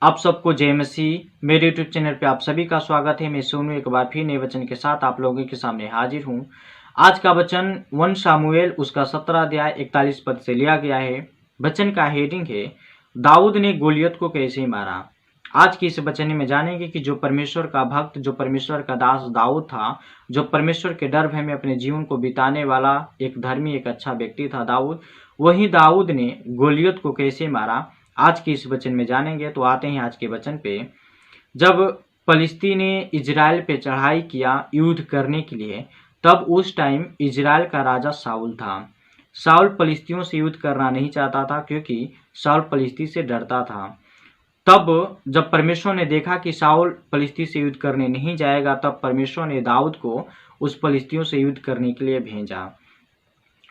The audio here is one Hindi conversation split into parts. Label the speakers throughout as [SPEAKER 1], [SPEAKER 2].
[SPEAKER 1] आप सबको जय मसीह। मेरे यूट्यूब चैनल पे आप सभी का स्वागत है। मैं सोनू एक बार फिर नए वचन के साथ आप लोगों के सामने हाजिर हूँ। आज का वचन 1 शामुएल उसका 17 अध्याय 41 पद से लिया गया है। वचन का हेडिंग है दाऊद ने गोलियत को कैसे मारा। आज की इस वचन में जानेंगे कि जो परमेश्वर का भक्त, जो परमेश्वर का दास दाऊद था, जो परमेश्वर के डर भय में अपने जीवन को बिताने वाला एक धर्मी, एक अच्छा व्यक्ति था दाऊद, वही दाऊद ने गोलियत को कैसे मारा आज के इस वचन में जानेंगे। तो आते हैं आज के वचन पे। जब फलिस्ती ने इजराइल पे चढ़ाई किया युद्ध करने के लिए, तब उस टाइम इजराइल का राजा शाऊल था। शाऊल फलिस्तियों से युद्ध करना नहीं चाहता था क्योंकि शाऊल फलिस्ती से डरता था। तब जब परमेश्वर ने देखा कि शाऊल फलिस्ती से युद्ध करने नहीं जाएगा, तब परमेश्वर ने दाऊद को उस फलिस्तियों से युद्ध करने के लिए भेजा।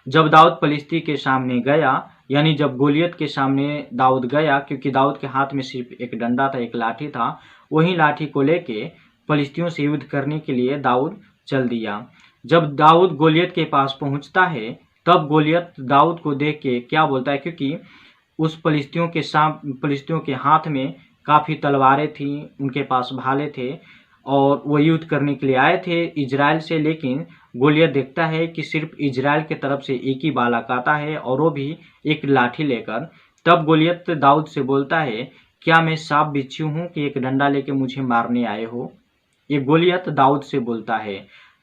[SPEAKER 1] जब दाऊद फलिस्ती के सामने गया, यानी जब गोलियत के सामने दाऊद गया, क्योंकि दाऊद के हाथ में सिर्फ एक डंडा था, एक लाठी था, वही लाठी को लेके फलिस्तियों से युद्ध करने के लिए दाऊद चल दिया। जब दाऊद गोलियत के पास पहुंचता है, तब गोलियत दाऊद को देख के क्या बोलता है, क्योंकि उस फलिस्तियों के हाथ में काफ़ी तलवारें थी, उनके पास भाले थे और वो युद्ध करने के लिए आए थे इजराइल से। लेकिन गोलियत देखता है कि सिर्फ इजराइल के तरफ से एक ही बालक आता है और वो भी एक लाठी लेकर। तब गोलियत दाऊद से बोलता है, क्या मैं सांप बिच्छू हूँ कि एक डंडा लेके मुझे मारने आए हो। ये गोलियत दाऊद से बोलता है।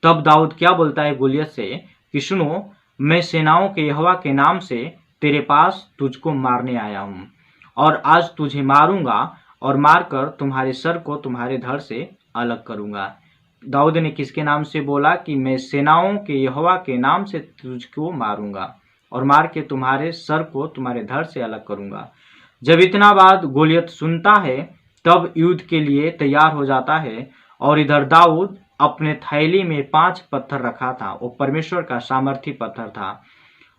[SPEAKER 1] तब दाऊद क्या बोलता है गोलियत से कि सुनो, मैं सेनाओं के यहोवा के नाम से तेरे पास तुझको मारने आया हूँ और आज तुझे मारूंगा और मारकर तुम्हारे सर को तुम्हारे धड़ से अलग करूंगा। दाऊद ने किसके नाम से बोला कि मैं सेनाओं के यहोवा के नाम से तुझको मारूंगा और मार के तुम्हारे सर को तुम्हारे धड़ से अलग करूंगा। जब इतना बात गोलियत सुनता है, तब युद्ध के लिए तैयार हो जाता है। और इधर दाऊद अपने थैली में 5 पत्थर रखा था, वो परमेश्वर का सामर्थी पत्थर था।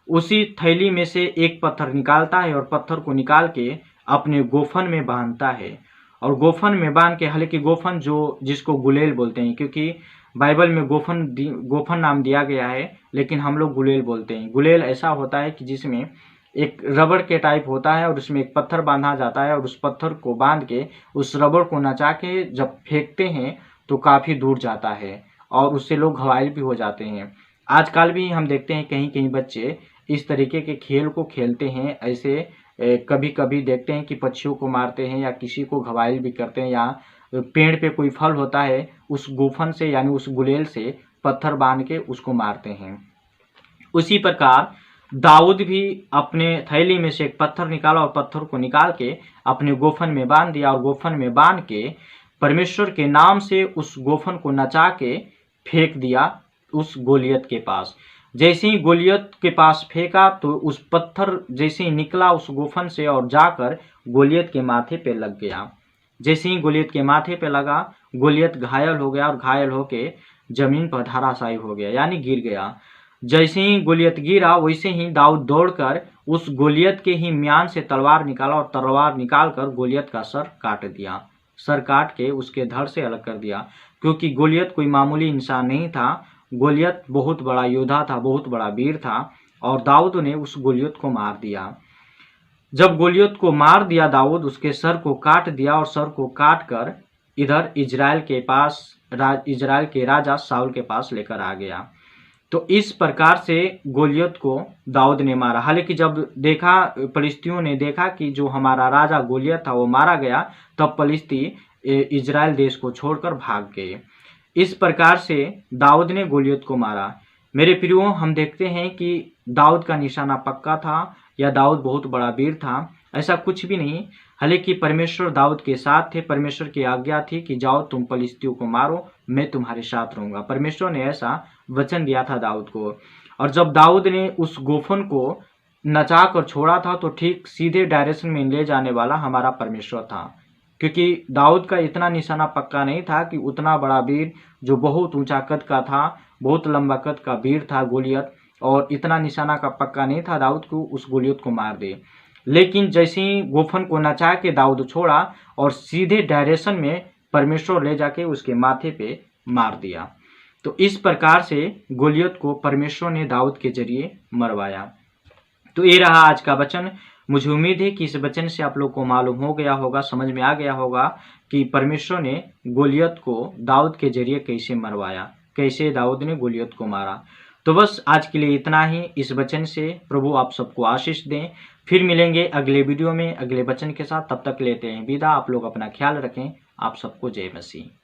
[SPEAKER 1] उसी थैली में से एक पत्थर निकालता है और पत्थर को निकाल के अपने गोफन में बांधता है। और गोफन में बांध के, हालांकि गोफन जो जिसको गुलेल बोलते हैं, क्योंकि बाइबल में गोफन नाम दिया गया है, लेकिन हम लोग गुलेल बोलते हैं। गुलेल ऐसा होता है कि जिसमें एक रबड़ के टाइप होता है और उसमें एक पत्थर बांधा जाता है और उस पत्थर को बांध के उस रबड़ को नचा के जब फेंकते हैं तो काफ़ी दूर जाता है और उससे लोग घायल भी हो जाते हैं। आजकल भी हम देखते हैं कहीं कहीं बच्चे इस तरीके के खेल को खेलते हैं। ऐसे कभी कभी देखते हैं कि पक्षियों को मारते हैं या किसी को घायल भी करते हैं, या पेड़ पे कोई फल होता है उस गोफन से यानी उस गुलेल से पत्थर बांध के उसको मारते हैं। उसी प्रकार दाऊद भी अपने थैली में से एक पत्थर निकाला और पत्थर को निकाल के अपने गोफन में बांध दिया और गोफन में बांध के परमेश्वर के नाम से उस गोफन को नचा के फेंक दिया उस गोलियत के पास। जैसे ही गोलियत के पास फेंका तो उस पत्थर जैसे ही निकला उस गोफन से और जाकर गोलियत के माथे पे लग गया। जैसे ही गोलियत के माथे पे लगा, गोलियत घायल हो गया और घायल होके जमीन पर धराशायी हो गया, यानी गिर गया। जैसे ही गोलियत गिरा, वैसे ही दाऊद दौड़कर उस गोलियत के ही म्यान से तलवार निकाला और तलवार निकालकर गोलियत का सर काट दिया। सर काट के उसके धड़ से अलग कर दिया, क्योंकि गोलियत कोई मामूली इंसान नहीं था। गोलियत बहुत बड़ा योद्धा था, बहुत बड़ा वीर था और दाऊद ने उस गोलियत को मार दिया। जब गोलियत को मार दिया दाऊद, उसके सर को काट दिया और सर को काट कर इधर इजराइल के राजा शाऊल के पास लेकर आ गया। तो इस प्रकार से गोलियत को दाऊद ने मारा। हालांकि जब देखा फलिस्तियों ने देखा कि जो हमारा राजा गोलियत था वो मारा गया, तब फलिस्ती इजराइल देश को छोड़कर भाग गए। इस प्रकार से दाऊद ने गोलियत को मारा। मेरे प्रियो, हम देखते हैं कि दाऊद का निशाना पक्का था या दाऊद बहुत बड़ा वीर था, ऐसा कुछ भी नहीं। हालांकि परमेश्वर दाऊद के साथ थे, परमेश्वर की आज्ञा थी कि जाओ तुम फलिस्तियों को मारो, मैं तुम्हारे साथ रहूंगा। परमेश्वर ने ऐसा वचन दिया था दाऊद को। और जब दाऊद ने उस गोफन को नचा कर छोड़ा था, तो ठीक सीधे डायरेक्शन में ले जाने वाला हमारा परमेश्वर था, क्योंकि दाऊद का इतना निशाना पक्का नहीं था कि उतना बड़ा वीर जो बहुत ऊंचा कद का था, बहुत लंबा कद का वीर था गोलियत, और इतना निशाना का पक्का नहीं था दाऊद को उस गोलियत को मार दे। लेकिन जैसे ही गोफन को नचा के दाऊद छोड़ा और सीधे डायरेक्शन में परमेश्वर ले जाके उसके माथे पे मार दिया। तो इस प्रकार से गोलियत को परमेश्वर ने दाऊद के जरिए मरवाया। तो ये रहा आज का वचन। मुझे उम्मीद है कि इस वचन से आप लोग को मालूम हो गया होगा, समझ में आ गया होगा कि परमेश्वर ने गोलियत को दाऊद के जरिए कैसे मरवाया, कैसे दाऊद ने गोलियत को मारा। तो बस आज के लिए इतना ही। इस वचन से प्रभु आप सबको आशीष दें। फिर मिलेंगे अगले वीडियो में अगले वचन के साथ। तब तक लेते हैं विदा। आप लोग अपना ख्याल रखें। आप सबको जय मसीह।